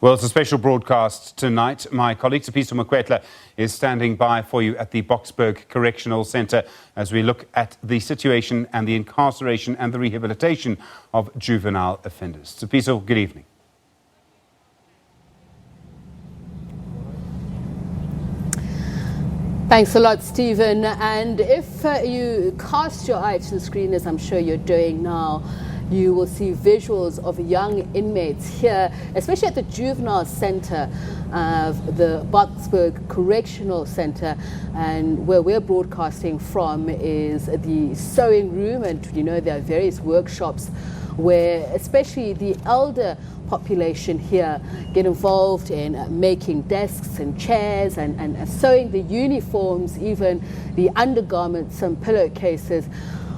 Well, it's a special broadcast tonight. My colleague Tsepiso Mokwetla is standing by for you at the Boksburg Correctional Centre as we look at the situation and the incarceration and the rehabilitation of juvenile offenders. Tsepiso, good evening. Thanks a lot, Stephen. And if you cast your eye to the screen, as I'm sure you're doing now, you will see visuals of young inmates here, especially at the juvenile centre of the Boksburg Correctional Centre. And where we're broadcasting from is the sewing room, and you know there are various workshops where especially the elder population here get involved in making desks and chairs and sewing the uniforms, even the undergarments and pillowcases.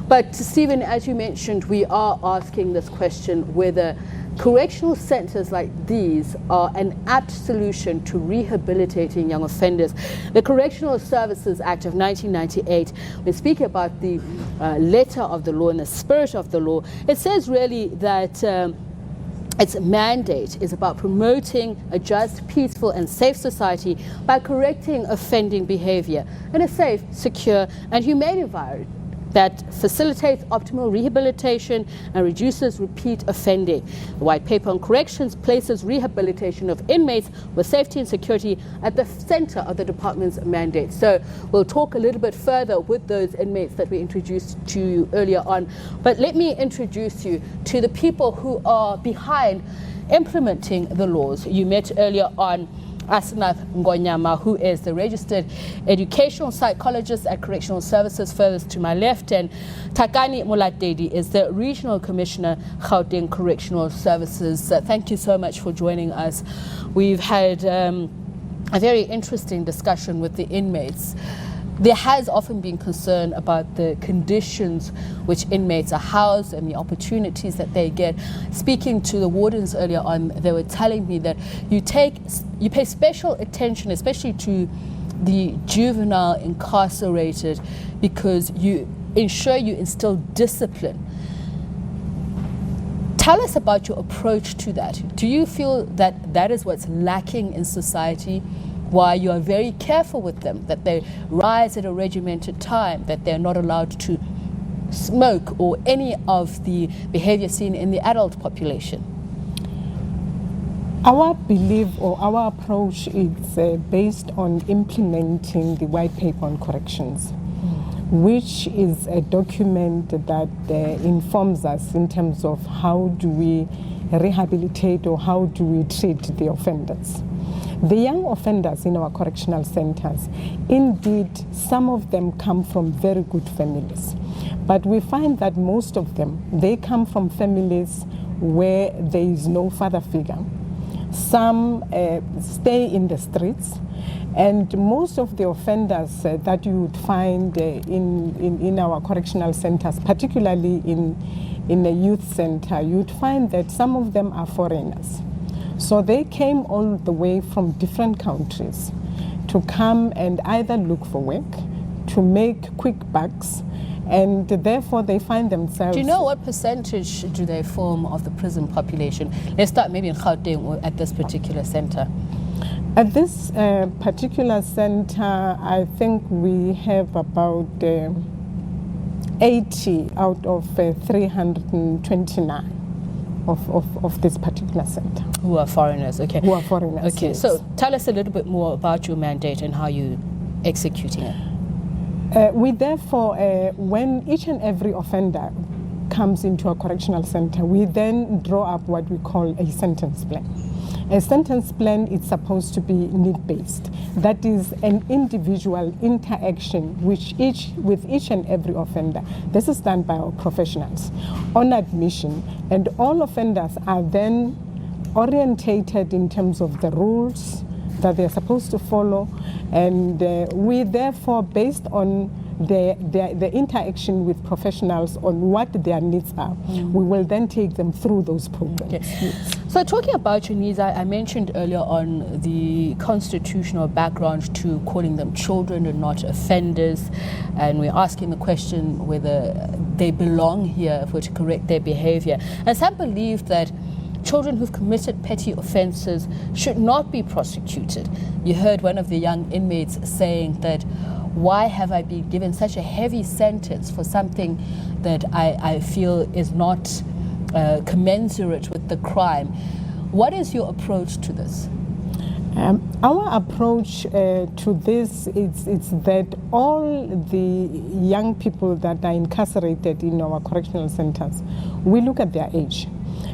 But Stephen, as you mentioned, we are asking this question whether correctional centres like these are an apt solution to rehabilitating young offenders. The Correctional Services Act of 1998, we speak about the letter of the law and the spirit of the law. It says really that its mandate is about promoting a just, peaceful and safe society by correcting offending behaviour in a safe, secure and humane environment that facilitates optimal rehabilitation and reduces repeat offending. The White Paper on Corrections places rehabilitation of inmates with safety and security at the centre of the department's mandate. So we'll talk a little bit further with those inmates that we introduced to you earlier on. But let me introduce you to the people who are behind implementing the laws. You met earlier on Asnath Ngonyama, who is the registered educational psychologist at Correctional Services, furthest to my left, and Takani Mulatedi is the regional commissioner, Gauteng Correctional Services. Thank you so much for joining us. We've had a very interesting discussion with the inmates. There has often been concern about the conditions which inmates are housed and the opportunities that they get. Speaking to the wardens earlier on, they were telling me that you pay special attention, especially to the juvenile incarcerated, because you ensure you instill discipline. Tell us about your approach to that. Do you feel that that is what's lacking in society? Why you are very careful with them, that they rise at a regimented time, that they're not allowed to smoke or any of the behavior seen in the adult population? Our belief or our approach is based on implementing the White Paper on Corrections, which is a document that informs us in terms of how do we rehabilitate or how do we treat the offenders. The young offenders in our correctional centers, indeed, some of them come from very good families. But we find that most of them, they come from families where there is no father figure. Some stay in the streets. And most of the offenders that you would find in our correctional centers, particularly in a youth center, you'd find that some of them are foreigners. So they came all the way from different countries to come and either look for work, to make quick bucks, and therefore they find themselves... Do you know what percentage do they form of the prison population? Let's start maybe in Gauteng or at this particular center. At this particular center, I think we have about 80 out of 329. Of this particular center. Who are foreigners, okay. Who are foreigners, okay. Yes. So tell us a little bit more about your mandate and how you're executing it. We therefore, when each and every offender comes into a correctional center, we then draw up what we call a sentence plan. A sentence plan is supposed to be need-based. That is an individual interaction with each and every offender. This is done by our professionals on admission, and all offenders are then orientated in terms of the rules that they're supposed to follow, and we therefore, based on the interaction with professionals on what their needs are, we will then take them through those programs. Okay. Yes. So talking about your needs, I mentioned earlier on the constitutional background to calling them children and not offenders, and we're asking the question whether they belong here if we're to correct their behavior. And some believe that children who've committed petty offences should not be prosecuted. You heard one of the young inmates saying that, why have I been given such a heavy sentence for something that I feel is not commensurate with the crime? What is your approach to this? Our approach to this is that all the young people that are incarcerated in our correctional centers, we look at their age.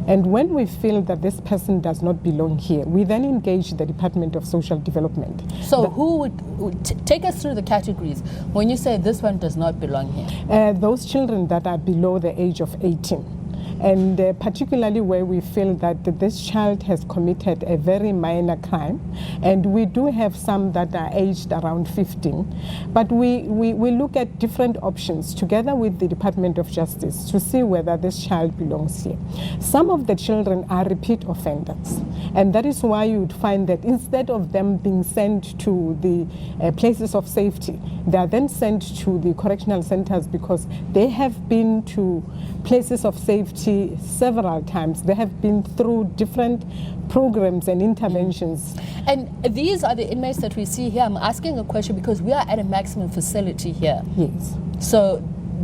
And when we feel that this person does not belong here, we then engage the Department of Social Development. So who would take us through the categories when you say this one does not belong here? Those children that are below the age of 18. And particularly where we feel that this child has committed a very minor crime. And we do have some that are aged around 15. But we look at different options together with the Department of Justice to see whether this child belongs here. Some of the children are repeat offenders. And that is why you would find that instead of them being sent to the places of safety, they are then sent to the correctional centers because they have been to places of safety several times. They have been through different programs and interventions. And these are the inmates that we see here. I'm asking a question because we are at a maximum facility here. Yes. So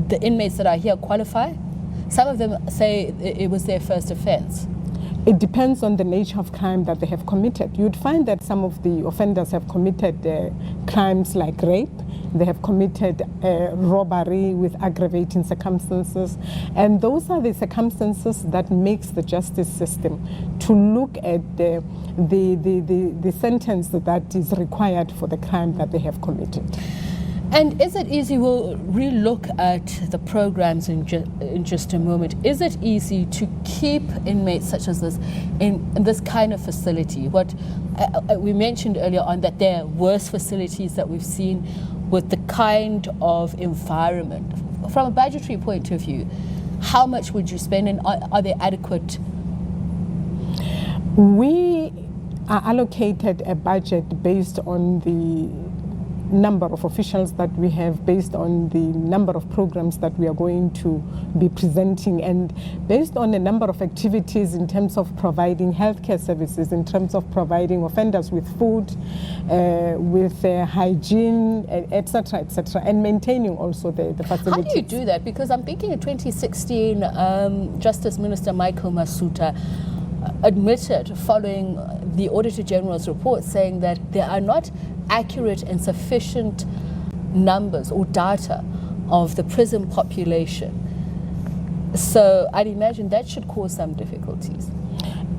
the inmates that are here qualify? Some of them say it was their first offense. It depends on the nature of crime that they have committed. You'd find that some of the offenders have committed crimes like rape. They have committed robbery with aggravating circumstances. And those are the circumstances that makes the justice system to look at the sentence that is required for the crime that they have committed. And is it easy, we'll re-look at the programs in just a moment, is it easy to keep inmates such as this in this kind of facility? What we mentioned earlier on, that there are worse facilities that we've seen with the kind of environment. From a budgetary point of view, how much would you spend, and are they adequate? We are allocated a budget based on the number of officials that we have, based on the number of programs that we are going to be presenting, and based on a number of activities in terms of providing healthcare services, in terms of providing offenders with food, with hygiene, etc., and maintaining also the facilities. How do you do that? Because I'm thinking in 2016, Justice Minister Michael Masuta admitted, following the Auditor General's report, saying that there are not accurate and sufficient numbers or data of the prison population. So I'd imagine that should cause some difficulties.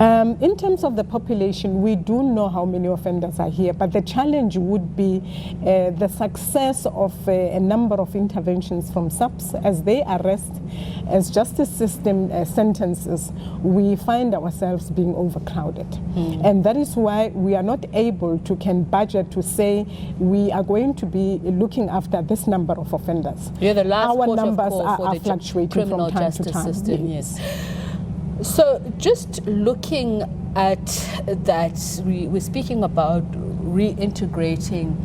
In terms of the population, we do know how many offenders are here, but the challenge would be the success of a number of interventions from SABC. As they arrest, as justice system sentences, we find ourselves being overcrowded. And that is why we are not able to budget to say we are going to be looking after this number of offenders. You're the last Our port of numbers call are for the fluctuating criminal from time to justice time. system. Yes. So just looking at that, we're speaking about reintegrating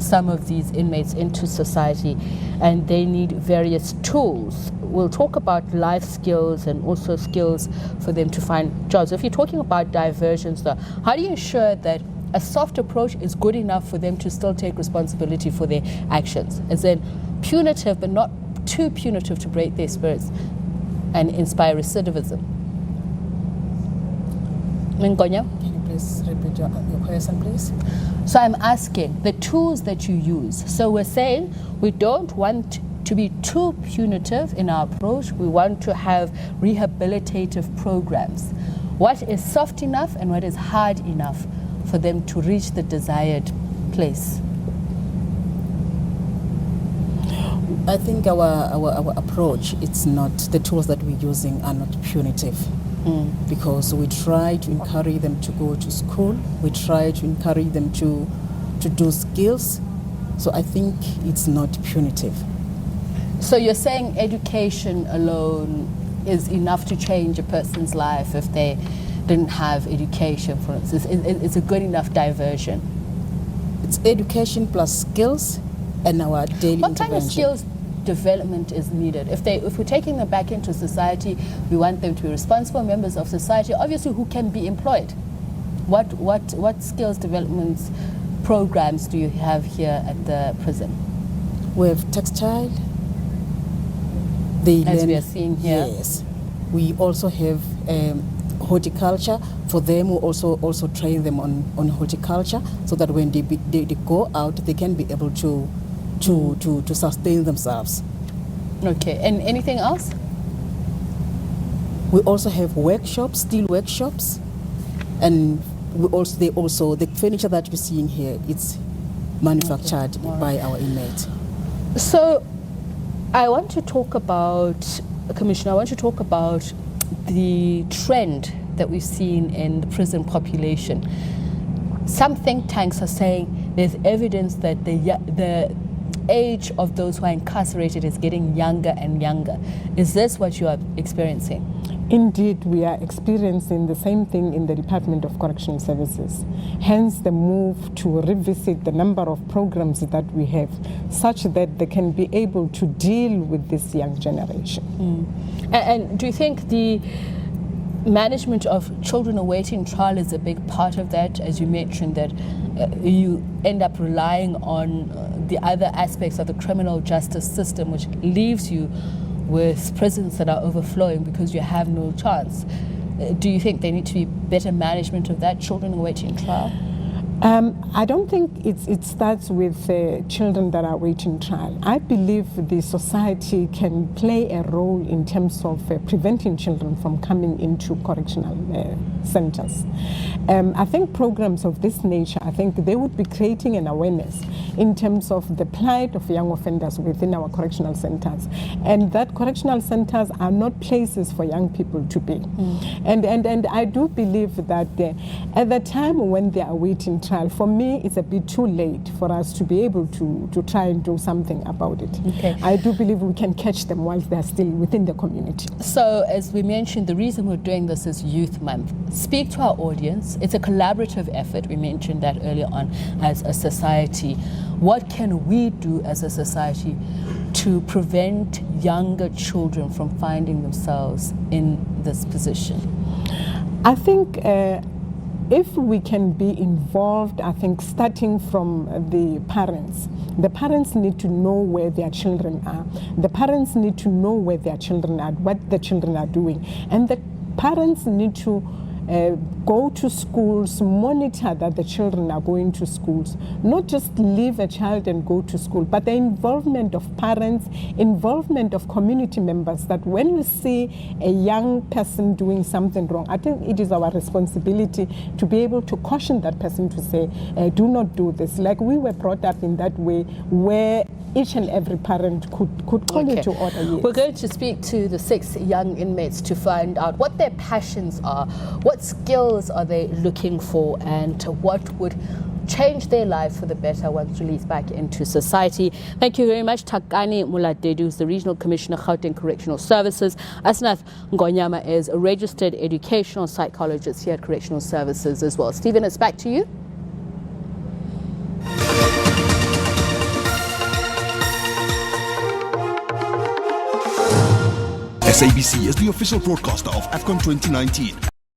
some of these inmates into society, and they need various tools. We'll talk about life skills and also skills for them to find jobs. If you're talking about diversions, though, how do you ensure that a soft approach is good enough for them to still take responsibility for their actions? As in punitive, but not too punitive to break their spirits and inspire recidivism. Mingonya? Can you please repeat your question, please? So I'm asking the tools that you use. So we're saying we don't want to be too punitive in our approach. We want to have rehabilitative programs. What is soft enough and what is hard enough for them to reach the desired place? I think our approach, it's not, the tools that we're using are not punitive. Because we try to encourage them to go to school, we try to encourage them to do skills. So I think it's not punitive. So you're saying education alone is enough to change a person's life if they didn't have education, for instance? It's a good enough diversion? It's education plus skills and our daily intervention. What kind of skills development is needed? If we're taking them back into society, we want them to be responsible members of society, obviously, who can be employed. What skills development programs do you have here at the prison? We have textile. As we are seeing here. Yes. We also have horticulture. For them, we also train them on horticulture, so that when they go out, they can be able to sustain themselves. Okay. And anything else? We also have workshops, steel workshops, and the furniture that you're seeing here, it's manufactured by our inmates. So, I want to talk about, Commissioner, I want to talk about the trend that we've seen in the prison population. Some think tanks are saying there's evidence that the age of those who are incarcerated is getting younger and younger. Is this what you are experiencing? Indeed, we are experiencing the same thing in the Department of Correctional Services. Hence the move to revisit the number of programs that we have, such that they can be able to deal with this young generation. And do you think the management of children awaiting trial is a big part of that? As you mentioned, that you end up relying on the other aspects of the criminal justice system, which leaves you with prisons that are overflowing because you have no chance. Do you think there need to be better management of that, children awaiting trial? I don't think it starts with children that are awaiting trial. I believe the society can play a role in terms of preventing children from coming into correctional centers. I think programs of this nature, I think they would be creating an awareness in terms of the plight of young offenders within our correctional centers, and that correctional centers are not places for young people to be. And I do believe that at the time when they are awaiting trial, for me, it's a bit too late for us to be able to try and do something about it. Okay. I do believe we can catch them whilst they're still within the community. So, as we mentioned, the reason we're doing this is Youth Month. Speak to our audience. It's a collaborative effort. We mentioned that earlier on as a society. What can we do as a society to prevent younger children from finding themselves in this position? I think if we can be involved, I think starting from the parents need to know where their children are. The parents need to know where their children are, what the children are doing. And the parents need to go to schools, monitor that the children are going to schools, not just leave a child and go to school, but the involvement of parents, involvement of community members, that when you see a young person doing something wrong, I think it is our responsibility to be able to caution that person to say, do not do this. Like we were brought up in that way where each and every parent could call you to order. Yes. We're going to speak to the 6 young inmates to find out what their passions are, what skills are they looking for, and what would change their lives for the better once released back into society. Thank you very much, Takani Muladedu, who's the Regional Commissioner, Gauteng Correctional Services. Asnath Ngonyama is a registered educational psychologist here at Correctional Services as well. Stephen, it's back to you. SABC is the official broadcaster of AFCON 2019